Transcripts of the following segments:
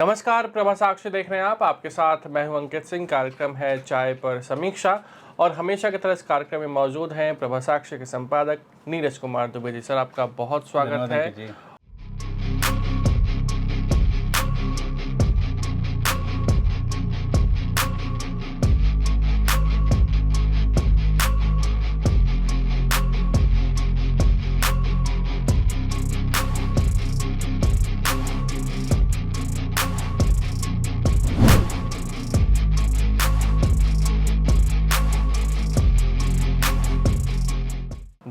नमस्कार, प्रभा साक्षी देख रहे हैं आप। आपके साथ मैं हूं अंकित सिंह। कार्यक्रम है चाय पर समीक्षा और हमेशा की तरह इस कार्यक्रम में मौजूद हैं प्रभा साक्षी के संपादक नीरज कुमार दुबे जी। सर, आपका बहुत स्वागत है। जी।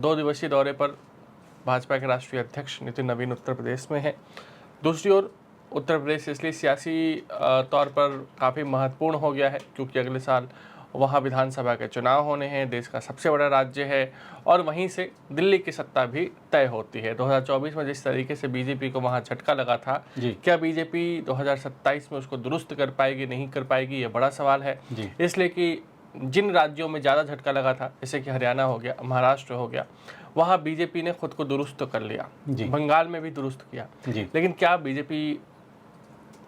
2 दिवसीय दौरे पर भाजपा के राष्ट्रीय अध्यक्ष नितिन नवीन उत्तर प्रदेश में हैं। दूसरी ओर उत्तर प्रदेश इसलिए सियासी तौर पर काफ़ी महत्वपूर्ण हो गया है क्योंकि अगले साल वहाँ विधानसभा के चुनाव होने हैं। देश का सबसे बड़ा राज्य है और वहीं से दिल्ली की सत्ता भी तय होती है। 2024 में जिस तरीके से बीजेपी को वहाँ झटका लगा था, क्या बीजेपी 2027 में उसको दुरुस्त कर पाएगी, नहीं कर पाएगी, ये बड़ा सवाल है। इसलिए कि जिन राज्यों में ज़्यादा झटका लगा था, जैसे कि हरियाणा हो गया, महाराष्ट्र हो गया, वहाँ बीजेपी ने खुद को दुरुस्त तो कर लिया। बंगाल में भी दुरुस्त किया, लेकिन क्या बीजेपी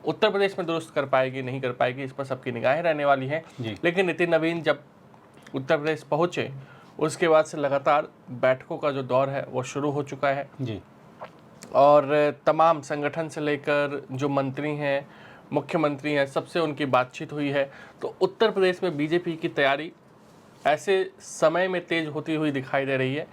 उत्तर प्रदेश में दुरुस्त कर पाएगी, नहीं कर पाएगी, इस पर सबकी निगाहें रहने वाली हैं। लेकिन नितिन नवीन जब उत्तर प्रदेश पहुँचे, उसके बाद से लगातार बैठकों का जो दौर है वो शुरू हो चुका है और तमाम संगठन से लेकर जो मंत्री हैं, मुख्यमंत्री हैं, सबसे उनकी बातचीत हुई है। तो उत्तर प्रदेश में बीजेपी की तैयारी ऐसे समय में तेज होती हुई दिखाई दे रही है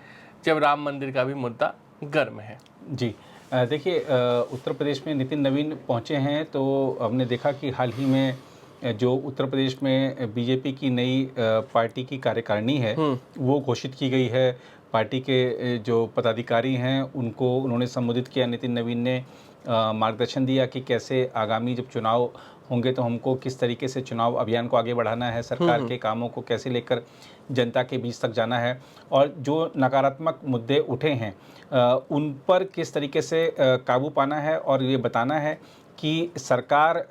जब राम मंदिर का भी मुद्दा गर्म है। देखिए, उत्तर प्रदेश में नितिन नवीन पहुंचे हैं तो हमने देखा कि हाल ही में जो उत्तर प्रदेश में बीजेपी की नई पार्टी की कार्यकारिणी है वो घोषित की गई है। पार्टी के जो पदाधिकारी हैं उनको उन्होंने संबोधित किया। नितिन नवीन ने मार्गदर्शन दिया कि कैसे आगामी जब चुनाव होंगे तो हमको किस तरीके से चुनाव अभियान को आगे बढ़ाना है, सरकार के कामों को कैसे लेकर जनता के बीच तक जाना है और जो नकारात्मक मुद्दे उठे हैं उन पर किस तरीके से काबू पाना है और ये बताना है कि सरकार,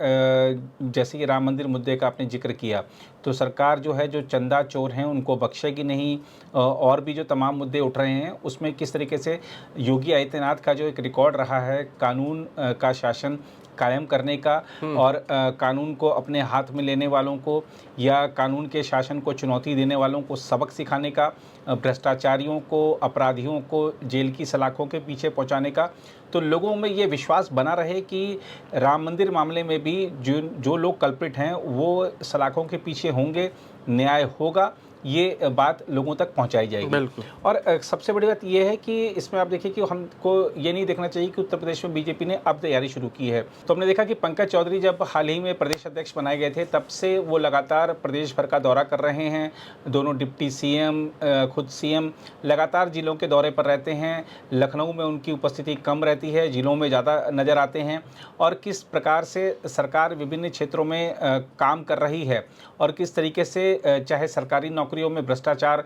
जैसे कि राम मंदिर मुद्दे का आपने जिक्र किया, तो सरकार जो है जो चंदा चोर हैं उनको बख्शेगी नहीं। और भी जो तमाम मुद्दे उठ रहे हैं उसमें किस तरीके से योगी आदित्यनाथ का जो एक रिकॉर्ड रहा है कानून का शासन कायम करने का और कानून को अपने हाथ में लेने वालों को या कानून के शासन को चुनौती देने वालों को सबक सिखाने का, भ्रष्टाचारियों को, अपराधियों को जेल की सलाखों के पीछे पहुंचाने का, तो लोगों में ये विश्वास बना रहे कि राम मंदिर मामले में भी जो लोग कल्प्रिट हैं वो सलाखों के पीछे होंगे, न्याय होगा, ये बात लोगों तक पहुंचाई जाएगी। और सबसे बड़ी बात ये है कि इसमें आप देखिए कि हमको ये नहीं देखना चाहिए कि उत्तर प्रदेश में बीजेपी ने अब तैयारी शुरू की है। तो हमने देखा कि पंकज चौधरी जब हाल ही में प्रदेश अध्यक्ष बनाए गए थे तब से वो लगातार प्रदेश भर का दौरा कर रहे हैं। दोनों डिप्टी सीएम, खुद सीएम लगातार जिलों के दौरे पर रहते हैं। लखनऊ में उनकी उपस्थिति कम रहती है, जिलों में ज़्यादा नज़र आते हैं और किस प्रकार से सरकार विभिन्न क्षेत्रों में काम कर रही है और किस तरीके से चाहे सरकारी नौकरियों में भ्रष्टाचार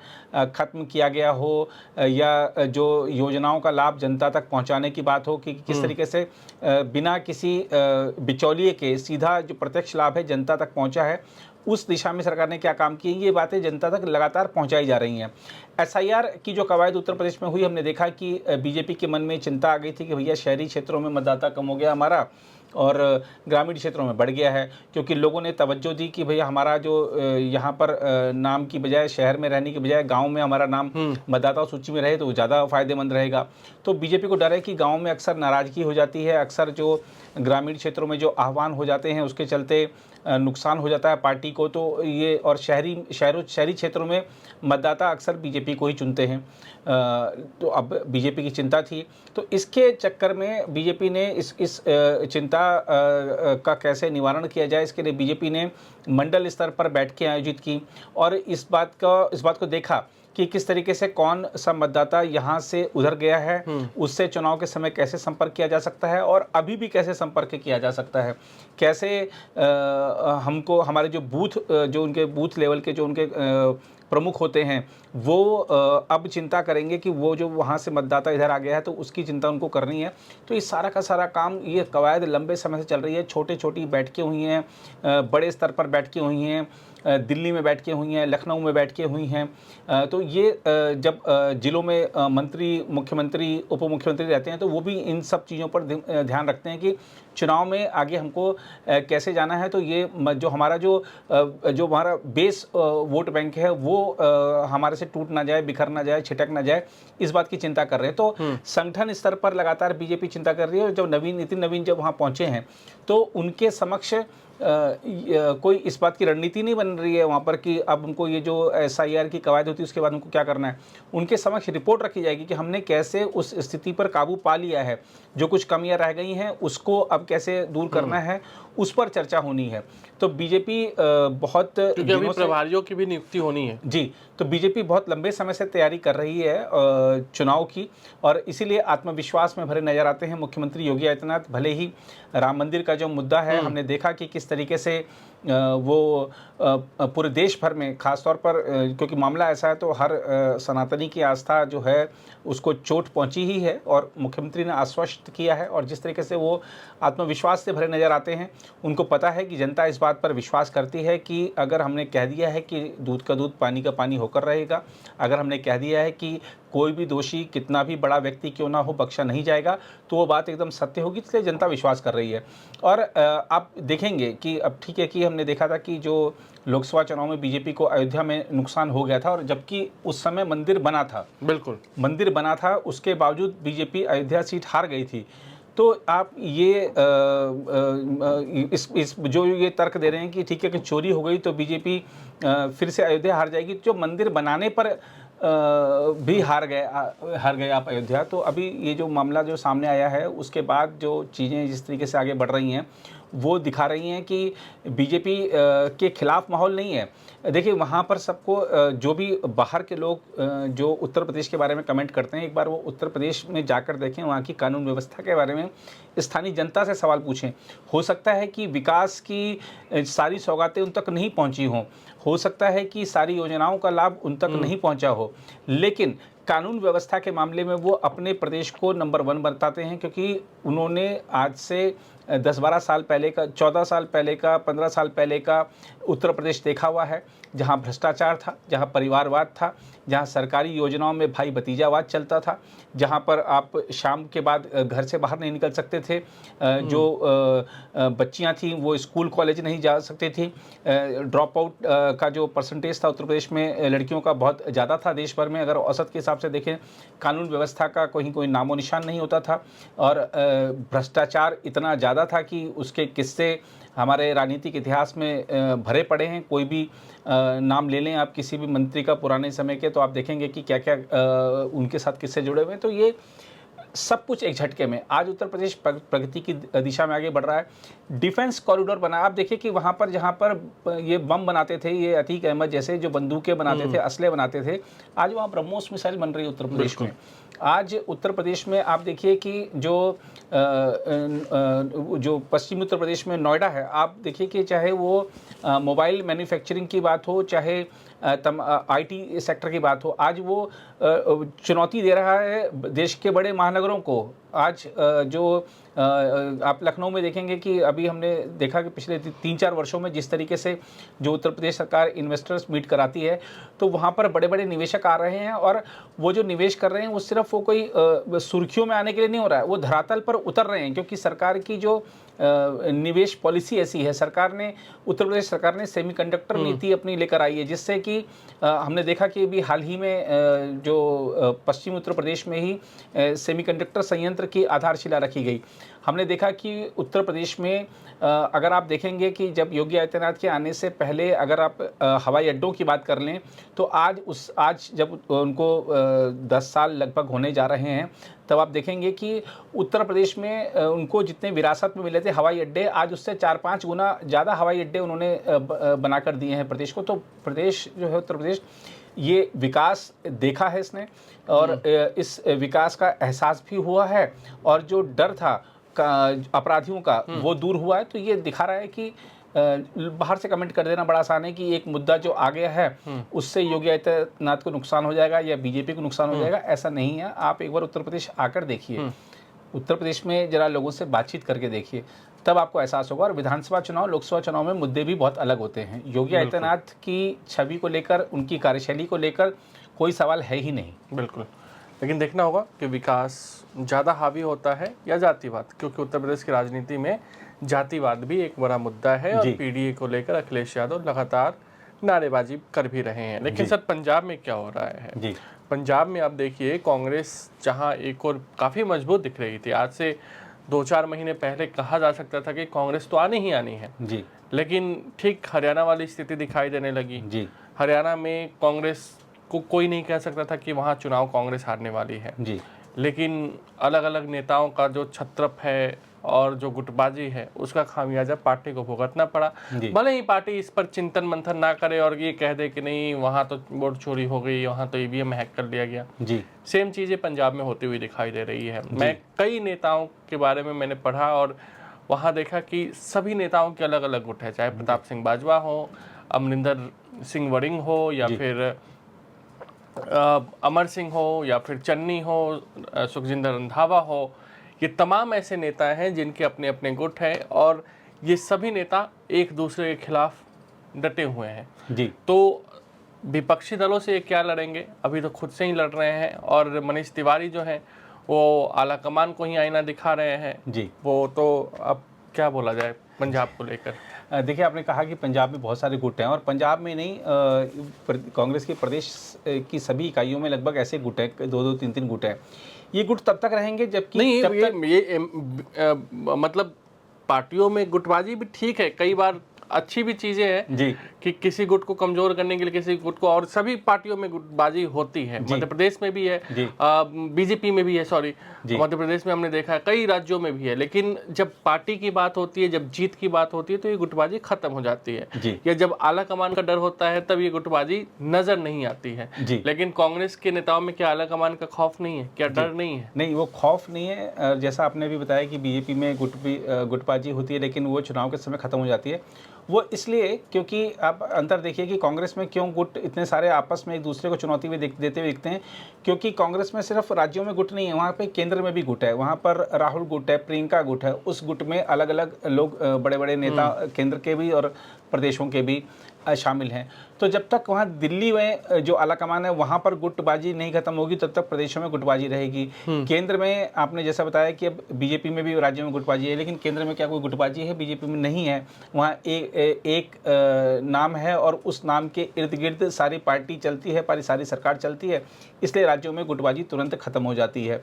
खत्म किया गया हो या जो योजनाओं का लाभ जनता तक पहुंचाने की बात हो कि किस तरीके से बिना किसी बिचौलिए के सीधा जो प्रत्यक्ष लाभ है जनता तक पहुंचा है, उस दिशा में सरकार ने क्या काम किए, ये बातें जनता तक लगातार पहुंचाई जा रही हैं। एसआईआर की जो कवायद उत्तर प्रदेश में हुई, हमने देखा कि बीजेपी के मन में चिंता आ गई थी कि भैया शहरी क्षेत्रों में मतदाता कम हो गया हमारा और ग्रामीण क्षेत्रों में बढ़ गया है, क्योंकि लोगों ने तवज्जो दी कि भैया हमारा जो यहाँ पर नाम की बजाय शहर में रहने की बजाय गांव में हमारा नाम मतदाता सूची में रहे तो वो ज़्यादा फायदेमंद रहेगा। तो बीजेपी को डर है कि गांव में अक्सर नाराज़गी हो जाती है, अक्सर जो ग्रामीण क्षेत्रों में जो आह्वान हो जाते हैं उसके चलते नुकसान हो जाता है पार्टी को। तो ये और शहरी क्षेत्रों में मतदाता अक्सर बीजेपी को ही चुनते हैं। तो अब बीजेपी की चिंता थी, तो इसके चक्कर में बीजेपी ने इस चिंता का कैसे निवारण किया जाए, इसके लिए बीजेपी ने मंडल स्तर पर बैठकें आयोजित की और इस बात को देखा कि किस तरीके से कौन सा मतदाता यहाँ से उधर गया है, उससे चुनाव के समय कैसे संपर्क किया जा सकता है और अभी भी कैसे संपर्क किया जा सकता है, कैसे हमको हमारे जो उनके बूथ लेवल के जो उनके प्रमुख होते हैं वो अब चिंता करेंगे कि वो जो वहाँ से मतदाता इधर आ गया है तो उसकी चिंता उनको करनी है। तो ये सारा का सारा काम, ये कवायद लंबे समय से चल रही है। छोटी बैठकें हुई हैं, बड़े स्तर पर बैठकें हुई हैं, दिल्ली में बैठकें हुई हैं, लखनऊ में बैठकें हुई हैं। तो ये जब जिलों में मंत्री, मुख्यमंत्री, उप मुख्यमंत्री रहते हैं तो वो भी इन सब चीज़ों पर ध्यान रखते हैं कि चुनाव में आगे हमको कैसे जाना है। तो ये जो हमारा बेस वोट बैंक है वो हमारे से टूट ना जाए, बिखर ना जाए, छिटक ना जाए, इस बात की चिंता कर रहे हैं। तो संगठन स्तर पर लगातार बीजेपी चिंता कर रही है। और जब नितिन नवीन जब वहाँ पहुँचे हैं तो उनके समक्ष कोई इस बात की रणनीति नहीं बन रही है वहाँ पर कि अब उनको ये जो SIR की कवायद होती है उसके बाद उनको क्या करना है। उनके समक्ष रिपोर्ट रखी जाएगी कि हमने कैसे उस स्थिति पर काबू पा लिया है, जो कुछ कमियां रह गई हैं उसको अब कैसे दूर करना है, उस पर चर्चा होनी है। तो बीजेपी बहुत क्योंकि अभी प्रभारियों की भी नियुक्ति होनी है जी, तो बीजेपी बहुत लंबे समय से तैयारी कर रही है चुनाव की, और इसीलिए आत्मविश्वास में भरे नजर आते हैं मुख्यमंत्री योगी आदित्यनाथ। भले ही राम मंदिर का जो मुद्दा है, हमने देखा कि किस तरीके से वो पूरे देश भर में, खासतौर पर क्योंकि मामला ऐसा है तो हर सनातनी की आस्था जो है उसको चोट पहुंची ही है, और मुख्यमंत्री ने आश्वस्त किया है। और जिस तरीके से वो आत्मविश्वास से भरे नज़र आते हैं, उनको पता है कि जनता इस बात पर विश्वास करती है कि अगर हमने कह दिया है कि दूध का दूध पानी का पानी होकर रहेगा, अगर हमने कह दिया है कि कोई भी दोषी कितना भी बड़ा व्यक्ति क्यों ना हो बख्शा नहीं जाएगा, तो वो बात एकदम सत्य होगी। इसलिए जनता विश्वास कर रही है। और आप देखेंगे कि अब ठीक है कि हमने देखा था कि जो लोकसभा चुनाव में बीजेपी को अयोध्या में नुकसान हो गया था, और जबकि उस समय मंदिर बना था, बिल्कुल मंदिर बना था, उसके बावजूद बीजेपी अयोध्या सीट हार गई थी। तो आप ये इस जो ये तर्क दे रहे हैं कि ठीक है कि चोरी हो गई तो बीजेपी फिर से अयोध्या हार जाएगी, जो मंदिर बनाने पर भी हार गए आप अयोध्या। तो अभी ये जो मामला जो सामने आया है उसके बाद जो चीज़ें जिस तरीके से आगे बढ़ रही हैं वो दिखा रही हैं कि बीजेपी के खिलाफ माहौल नहीं है। देखिए वहाँ पर सबको जो भी बाहर के लोग जो उत्तर प्रदेश के बारे में कमेंट करते हैं, एक बार वो उत्तर प्रदेश में जाकर देखें, वहाँ की कानून व्यवस्था के बारे में स्थानीय जनता से सवाल पूछें। हो सकता है कि विकास की सारी सौगातें उन तक नहीं पहुँची हों, हो सकता है कि सारी योजनाओं का लाभ उन तक नहीं पहुँचा हो, लेकिन कानून व्यवस्था के मामले में वो अपने प्रदेश को नंबर 1 बताते हैं, क्योंकि उन्होंने आज से 10-12 साल पहले का, 14 साल पहले का, 15 साल पहले का उत्तर प्रदेश देखा हुआ है, जहां भ्रष्टाचार था, जहां परिवारवाद था, जहां सरकारी योजनाओं में भाई भतीजावाद चलता था, जहां पर आप शाम के बाद घर से बाहर नहीं निकल सकते थे, जो बच्चियां थीं वो स्कूल कॉलेज नहीं जा सकती थी, ड्रॉप आउट का जो परसेंटेज था उत्तर प्रदेश में लड़कियों का बहुत ज़्यादा था। देश भर में अगर औसत के हिसाब से देखें, कानून व्यवस्था का कोई नामो निशान नहीं होता था, और भ्रष्टाचार इतना ज़्यादा था कि उसके किस्से हमारे राजनीतिक इतिहास में भरे पड़े हैं। कोई भी नाम ले लें आप किसी भी मंत्री का पुराने समय के, तो आप देखेंगे कि क्या क्या उनके साथ किस्से जुड़े हुए हैं। तो ये सब कुछ एक झटके में आज उत्तर प्रदेश प्रगति की दिशा में आगे बढ़ रहा है। डिफेंस कॉरिडोर बना, आप देखिए कि वहाँ पर जहाँ पर ये बम बनाते थे, ये अतीक अहमद जैसे जो बंदूकें बनाते थे, असले बनाते थे, आज वहाँ ब्रह्मोस मिसाइल बन रही है उत्तर प्रदेश में। आज उत्तर प्रदेश में आप देखिए कि जो पश्चिमी उत्तर प्रदेश में नोएडा है, आप देखिए कि चाहे वो मोबाइल मैन्युफैक्चरिंग की बात हो, चाहे IT सेक्टर की बात हो, आज वो चुनौती दे रहा है देश के बड़े महानगरों को। आज जो आप लखनऊ में देखेंगे कि अभी हमने देखा कि पिछले 3-4 वर्षों में जिस तरीके से जो उत्तर प्रदेश सरकार इन्वेस्टर्स मीट कराती है, तो वहाँ पर बड़े बड़े निवेशक आ रहे हैं, और वो जो निवेश कर रहे हैं वो सिर्फ वो कोई सुर्खियों में आने के लिए नहीं हो रहा है, वो धरातल पर उतर रहे हैं। क्योंकि सरकार की जो निवेश पॉलिसी ऐसी है, उत्तर प्रदेश सरकार ने सेमीकंडक्टर नीति अपनी लेकर आई है, जिससे कि हमने देखा कि अभी हाल ही में जो पश्चिमी उत्तर प्रदेश में ही सेमीकंडक्टर संयंत्र की आधारशिला रखी गई। हमने देखा कि उत्तर प्रदेश में अगर आप देखेंगे कि जब योगी आदित्यनाथ के आने से पहले अगर आप हवाई अड्डों की बात कर लें, तो आज जब उनको 10 साल लगभग होने जा रहे हैं, तब आप देखेंगे कि उत्तर प्रदेश में उनको जितने विरासत में मिले थे हवाई अड्डे, आज उससे 4-5 गुना ज़्यादा हवाई अड्डे उन्होंने बना कर दिए हैं प्रदेश को। तो प्रदेश जो है उत्तर प्रदेश, ये विकास देखा है इसने, और इस विकास का एहसास भी हुआ है, और जो डर था अपराधियों का वो दूर हुआ है। तो ये दिखा रहा है कि बाहर से कमेंट कर देना बड़ा आसान है कि एक मुद्दा जो आ गया है उससे योगी आदित्यनाथ को नुकसान हो जाएगा या बीजेपी को नुकसान हो जाएगा, ऐसा नहीं है। आप एक बार उत्तर प्रदेश आकर देखिए, उत्तर प्रदेश में जरा लोगों से बातचीत करके देखिए, तब आपको एहसास होगा। और विधानसभा चुनाव, लोकसभा चुनाव में मुद्दे भी बहुत अलग होते हैं। योगी आदित्यनाथ की छवि को लेकर, उनकी कार्यशैली को लेकर कोई सवाल है ही नहीं। बिल्कुल। लेकिन देखना होगा कि विकास ज़्यादा हावी होता है या जातिवाद, क्योंकि उत्तर प्रदेश की राजनीति में जातिवाद भी एक बड़ा मुद्दा है और जी। पीडीए को लेकर अखिलेश यादव लगातार नारेबाजी कर भी रहे हैं। लेकिन जी। सर, पंजाब में क्या हो रहा है? जी। पंजाब में आप देखिए, कांग्रेस जहां एक और काफ़ी मजबूत दिख रही थी, आज से 2-4 महीने पहले कहा जा सकता था कि कांग्रेस तो आनी ही आनी है, जी। लेकिन ठीक हरियाणा वाली स्थिति दिखाई देने लगी। जी। हरियाणा में कांग्रेस को कोई नहीं कह सकता था कि वहाँ चुनाव कांग्रेस हारने वाली है, जी। लेकिन अलग अलग नेताओं का जो छत्रप है और जो गुटबाजी है, उसका खामियाजा पार्टी को भुगतना पड़ा। जी। भले ही पार्टी इस पर चिंतन मंथन ना करे और ये कह दे कि नहीं वहाँ तो वोट चोरी हो गई, वहाँ तो ईवीएम हैक कर लिया गया। जी। सेम चीज़ें पंजाब में होती हुई दिखाई दे रही है। मैं कई नेताओं के बारे में मैंने पढ़ा और वहाँ देखा कि सभी नेताओं के अलग अलग गुट है, चाहे प्रताप सिंह बाजवा हो, अमरिंदर सिंह वड़िंग हो, या फिर अमर सिंह हो, या फिर चन्नी हो, सुखजिंदर रंधावा हो। ये तमाम ऐसे नेता हैं जिनके अपने अपने गुट हैं और ये सभी नेता एक दूसरे के खिलाफ डटे हुए हैं। जी। तो विपक्षी दलों से ये क्या लड़ेंगे? अभी तो खुद से ही लड़ रहे हैं और मनीष तिवारी जो हैं वो आला कमान को ही आईना दिखा रहे हैं। जी। वो तो अब क्या बोला जाए पंजाब को लेकर। देखिए, आपने कहा कि पंजाब में बहुत सारे गुट हैं और पंजाब में नहीं, कांग्रेस के प्रदेश की सभी इकाइयों में लगभग ऐसे गुट हैं, 2-2, 3-3 गुट हैं। ये गुट तब तक रहेंगे जबकि नहीं, मतलब पार्टियों में गुटबाजी भी ठीक है, कई बार अच्छी भी चीजें हैं जी। कि किसी गुट को कमजोर करने के लिए किसी गुट को, और सभी पार्टियों में गुटबाजी होती है। मध्य प्रदेश में भी है, बीजेपी में भी है, सॉरी, मध्य प्रदेश में हमने देखा है, कई राज्यों में भी है। लेकिन जब पार्टी की बात होती है, जब जीत की बात होती है, तो ये गुटबाजी खत्म हो जाती है। या जब आला कमान का डर होता है तब ये गुटबाजी नजर नहीं आती है। लेकिन कांग्रेस के नेताओं में क्या आला कमान का खौफ नहीं है? क्या डर नहीं है? नहीं, वो खौफ नहीं है। जैसा आपने भी बताया कि बीजेपी में गुटबाजी होती है, लेकिन वो चुनाव के समय खत्म हो जाती है। वो इसलिए क्योंकि आप अंतर देखिए कि कांग्रेस में क्यों गुट इतने सारे आपस में एक दूसरे को चुनौती भी देते हुए दिखते हैं, क्योंकि कांग्रेस में सिर्फ राज्यों में गुट नहीं है, वहाँ पे केंद्र में भी गुट है। वहाँ पर राहुल गुट है, प्रियंका गुट है, उस गुट में अलग अलग लोग, बड़े बड़े नेता केंद्र के भी और प्रदेशों के भी शामिल हैं। तो जब तक वहाँ दिल्ली में जो आला कमान है वहाँ पर गुटबाजी नहीं खत्म होगी, तब तक प्रदेशों में गुटबाजी रहेगी। केंद्र में आपने जैसा बताया कि अब बीजेपी में भी राज्यों में गुटबाजी है, लेकिन केंद्र में क्या कोई गुटबाजी है? बीजेपी में नहीं है। वहाँ एक नाम है और उस नाम के इर्द गिर्द सारी पार्टी चलती है, सारी सरकार चलती है, इसलिए राज्यों में गुटबाजी तुरंत खत्म हो जाती है।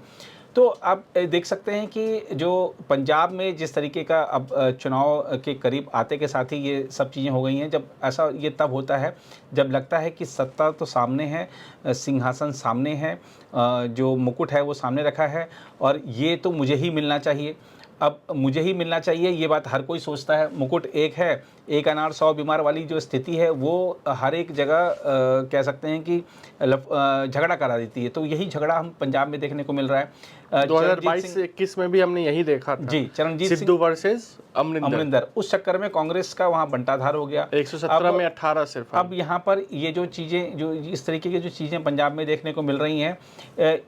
तो आप देख सकते हैं कि जो पंजाब में जिस तरीके का अब चुनाव के करीब आते के साथ ही ये सब चीज़ें हो गई हैं। जब ऐसा ये तब होता है जब लगता है कि सत्ता तो सामने है, सिंहासन सामने है, जो मुकुट है वो सामने रखा है और ये तो मुझे ही मिलना चाहिए। अब मुझे ही मिलना चाहिए, ये बात हर कोई सोचता है। मुकुट एक है, एक अनार 100 बीमार वाली जो स्थिति है वो हर एक जगह कह सकते हैं कि झगड़ा करा देती है। तो यही झगड़ा हम पंजाब में देखने को मिल रहा है। 2022 से 21 में भी हमने यही देखा था। जी, चरणजीत सिद्धू वर्सेस अमरिंदर। उस चक्कर में कांग्रेस का वहाँ बंटाधार हो गया। 117 में 18 सिर्फ। अब यहाँ पर ये जो चीज़ें, जो इस तरीके की जो चीज़ें पंजाब में देखने को मिल रही हैं,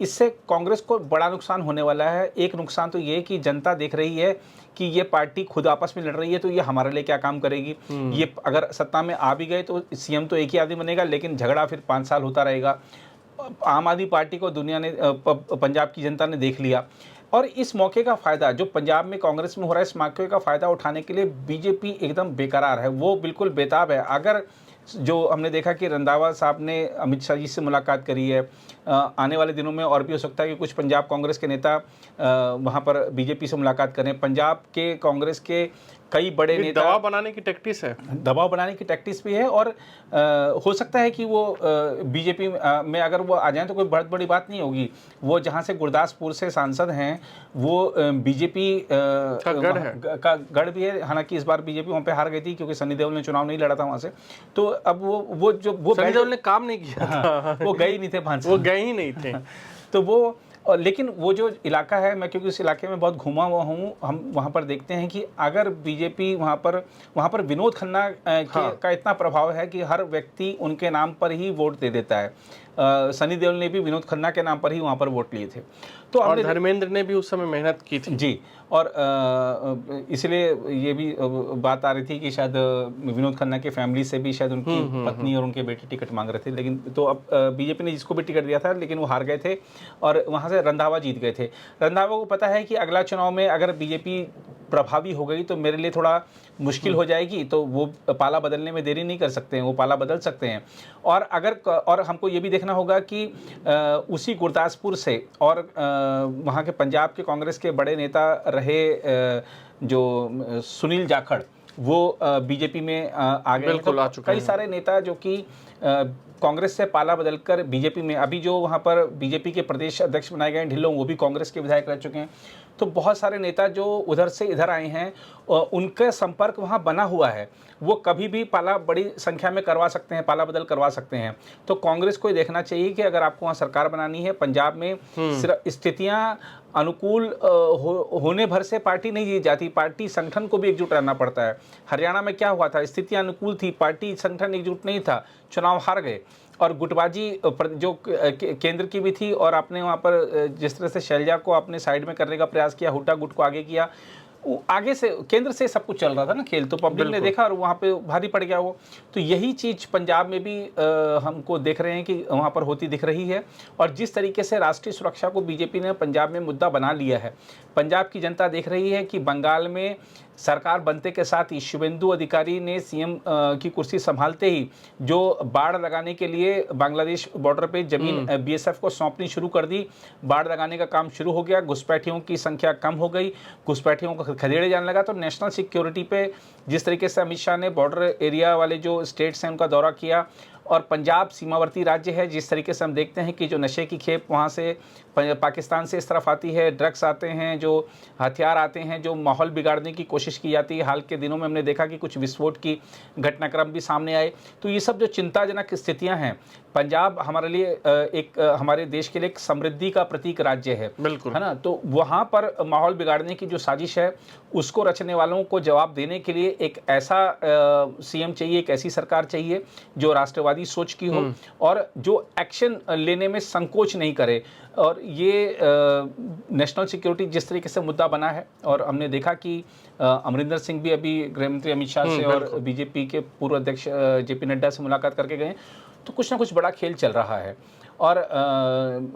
इससे कांग्रेस को बड़ा नुकसान होने वाला है। एक नुकसान तो ये कि जनता देख रही है कि ये पार्टी खुद आपस में लड़ रही है, तो ये हमारे लिए क्या काम करेगी। ये अगर सत्ता में आ भी गए तो सीएम तो एक ही आदमी बनेगा, लेकिन झगड़ा फिर 5 साल होता रहेगा। आम आदमी पार्टी को दुनिया ने, पंजाब की जनता ने देख लिया और इस मौके का फ़ायदा जो पंजाब में कांग्रेस में हो रहा है, इस मौके का फ़ायदा उठाने के लिए बीजेपी एकदम बेकरार है, वो बिल्कुल बेताब है। अगर जो हमने देखा कि रंधावा साहब ने अमित शाह जी से मुलाकात करी है, आने वाले दिनों में और भी हो सकता है कि कुछ पंजाब कांग्रेस के नेता वहाँ पर बीजेपी से मुलाकात करें। पंजाब के कांग्रेस के कई बड़े नेता, दबाव बनाने की टैक्टिस है, दबाव बनाने की टैक्टिस भी है और हो सकता है कि वो बीजेपी में अगर वो आ जाएं तो कोई बहुत बड़ी बात नहीं होगी। वो जहाँ से गुरदासपुर से सांसद हैं वो बीजेपी का गढ़ भी है। हालांकि इस बार बीजेपी वहाँ पे हार गई थी क्योंकि सनी देओल ने चुनाव नहीं लड़ा था वहाँ से। तो अब वो सनी देओल ने काम नहीं किया था। वो गए ही नहीं थे भांस, वो गए ही नहीं थे। तो वो, लेकिन वो जो इलाका है, मैं क्योंकि उस इलाके में बहुत घूमा हुआ हूँ, हम वहाँ पर देखते हैं कि अगर बीजेपी वहाँ पर विनोद खन्ना का इतना प्रभाव है कि हर व्यक्ति उनके नाम पर ही वोट दे देता है। सनी देओल ने भी विनोद खन्ना के नाम पर ही वहाँ पर वोट लिए थे। तो और धर्मेंद्र ने भी उस समय मेहनत की थी जी। और इसलिए ये भी बात आ रही थी कि शायद विनोद खन्ना के फैमिली से भी शायद उनकी पत्नी और उनके बेटे टिकट मांग रहे थे, लेकिन तो अब बीजेपी ने जिसको भी टिकट दिया था लेकिन वो हार गए थे और वहाँ से रंधावा जीत गए थे। रंधावा को पता है कि अगला चुनाव में अगर बीजेपी प्रभावी हो गई तो मेरे लिए थोड़ा मुश्किल हो जाएगी, तो वो पाला बदलने में देरी नहीं कर सकते हैं, वो पाला बदल सकते हैं। और हमको ये भी देखना होगा कि उसी गुरदासपुर से और वहाँ के पंजाब के कांग्रेस के बड़े नेता रहे जो सुनील जाखड़, वो बीजेपी में आ गए। बिल्कुल आ चुके हैं। कई सारे नेता जो कि कांग्रेस से पाला बदलकर बीजेपी में, अभी जो वहाँ पर बीजेपी के प्रदेश अध्यक्ष बनाए गए ढिल्लों, वो भी कांग्रेस के विधायक रह चुके हैं। तो बहुत सारे नेता जो उधर से इधर आए हैं, उनका संपर्क वहाँ बना हुआ है, वो कभी भी पाला बड़ी संख्या में करवा सकते हैं, पाला बदल करवा सकते हैं। तो कांग्रेस को ये देखना चाहिए कि अगर आपको वहाँ सरकार बनानी है, पंजाब में सिर्फ स्थितियाँ अनुकूल होने भर से पार्टी नहीं जीत जाती, पार्टी संगठन को भी एकजुट रहना पड़ता है। हरियाणा में क्या हुआ था, स्थितियाँ अनुकूल थी, पार्टी संगठन एकजुट नहीं था, चुनाव हार गए। और गुटबाजी जो केंद्र की भी थी, और आपने वहाँ पर जिस तरह से शैलजा को आपने साइड में करने का प्रयास किया, हुड्डा गुट को आगे किया, आगे से केंद्र से सब कुछ चल रहा था ना खेल, तो पब्लिक ने देखा और वहाँ पे भारी पड़ गया वो। तो यही चीज़ पंजाब में भी हमको देख रहे हैं कि वहाँ पर होती दिख रही है। और जिस तरीके से राष्ट्रीय सुरक्षा को बीजेपी ने पंजाब में मुद्दा बना लिया है, पंजाब की जनता देख रही है कि बंगाल में सरकार बनते के साथ ही शुभेंदु अधिकारी ने सीएम की कुर्सी संभालते ही जो बाड़ लगाने के लिए बांग्लादेश बॉर्डर पे जमीन बीएसएफ को सौंपनी शुरू कर दी, बाड़ लगाने का काम शुरू हो गया, घुसपैठियों की संख्या कम हो गई, घुसपैठियों को खदेड़े जाने लगा। तो नेशनल सिक्योरिटी पे जिस तरीके से अमित शाह ने बॉर्डर एरिया वाले जो स्टेट्स हैं उनका दौरा किया, और पंजाब सीमावर्ती राज्य है, जिस तरीके से हम देखते हैं कि जो नशे की खेप वहाँ से पाकिस्तान से इस तरफ आती है, ड्रग्स आते हैं, जो हथियार आते हैं, जो माहौल बिगाड़ने की कोशिश की जाती है। हाल के दिनों में हमने देखा कि कुछ विस्फोट की घटनाक्रम भी सामने आए। तो ये सब जो चिंताजनक स्थितियां हैं, पंजाब हमारे लिए हमारे देश के लिए एक समृद्धि का प्रतीक राज्य है, बिल्कुल, है ना। तो वहाँ पर माहौल बिगाड़ने की जो साजिश है, उसको रचने वालों को जवाब देने के लिए एक ऐसा सीएम चाहिए, एक ऐसी सरकार चाहिए जो राष्ट्रवादी सोच की हो और जो एक्शन लेने में संकोच नहीं करे। और ये नेशनल सिक्योरिटी जिस तरीके से मुद्दा बना है, और हमने देखा कि अमरिंदर सिंह भी अभी गृहमंत्री अमित शाह से और बीजेपी के पूर्व अध्यक्ष जेपी नड्डा से मुलाकात करके गए, तो कुछ ना कुछ बड़ा खेल चल रहा है। और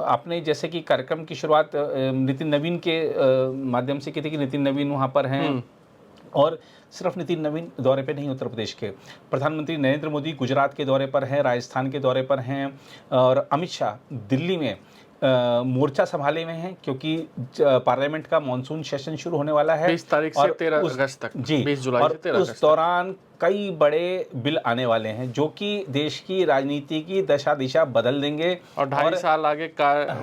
आपने जैसे कि कार्यक्रम की शुरुआत नितिन नवीन के माध्यम से की थी कि नितिन नवीन वहाँ पर हैं, और सिर्फ नितिन नवीन दौरे पे नहीं, उत्तर प्रदेश के प्रधानमंत्री नरेंद्र मोदी गुजरात के दौरे पर हैं, राजस्थान के दौरे पर हैं, और अमित शाह दिल्ली में मोर्चा संभाले हुए हैं, क्योंकि पार्लियामेंट का मॉनसून सेशन शुरू होने वाला है 20 तारीख से 13 अगस्त तक। जी, 20 जुलाई और से 13 उस दौरान कई बड़े बिल आने वाले हैं जो कि देश की राजनीति की दशा दिशा बदल देंगे, और 2.5 साल आगे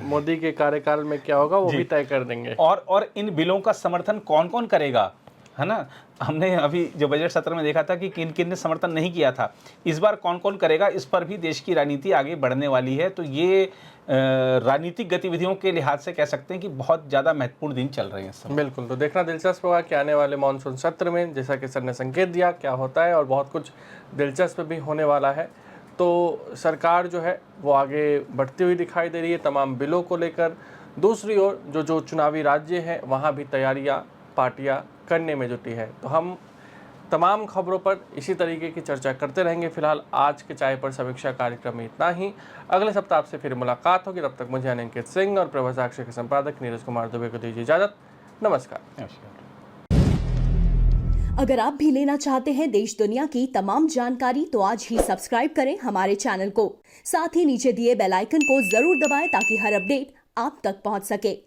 मोदी के कार्यकाल में क्या होगा वो भी तय कर देंगे। और इन बिलों का समर्थन कौन कौन करेगा, है ना। हमने अभी जो बजट सत्र में देखा था कि किन किन ने समर्थन नहीं किया था, इस बार कौन कौन करेगा, इस पर भी देश की राजनीति आगे बढ़ने वाली है। तो ये राजनीतिक गतिविधियों के लिहाज से कह सकते हैं कि बहुत ज़्यादा महत्वपूर्ण दिन चल रहे हैं सब। बिल्कुल, तो देखना दिलचस्प होगा कि आने वाले मानसून सत्र में, जैसा कि सर ने संकेत दिया, क्या होता है, और बहुत कुछ दिलचस्प भी होने वाला है। तो सरकार जो है वो आगे बढ़ती हुई दिखाई दे रही है तमाम बिलों को लेकर। दूसरी ओर जो चुनावी राज्य हैं वहाँ भी तैयारियाँ पार्टियाँ करने में जुटी है। तो हम तमाम खबरों पर इसी तरीके की चर्चा करते रहेंगे। फिलहाल आज के चाय पर समीक्षा कार्यक्रम में इतना ही। अगले सप्ताह आपसे फिर मुलाकात होगी। तब तक मुझे अंकित सिंह और प्रभा साक्षी के संपादक नीरज कुमार दुबे को दीजिए इजाजत। नमस्कार। अगर आप भी लेना चाहते हैं देश दुनिया की तमाम जानकारी, तो आज ही सब्सक्राइब करें हमारे चैनल को। साथ ही नीचे दिए बेल आइकन को जरूर दबाएं ताकि हर अपडेट आप तक पहुंच सके।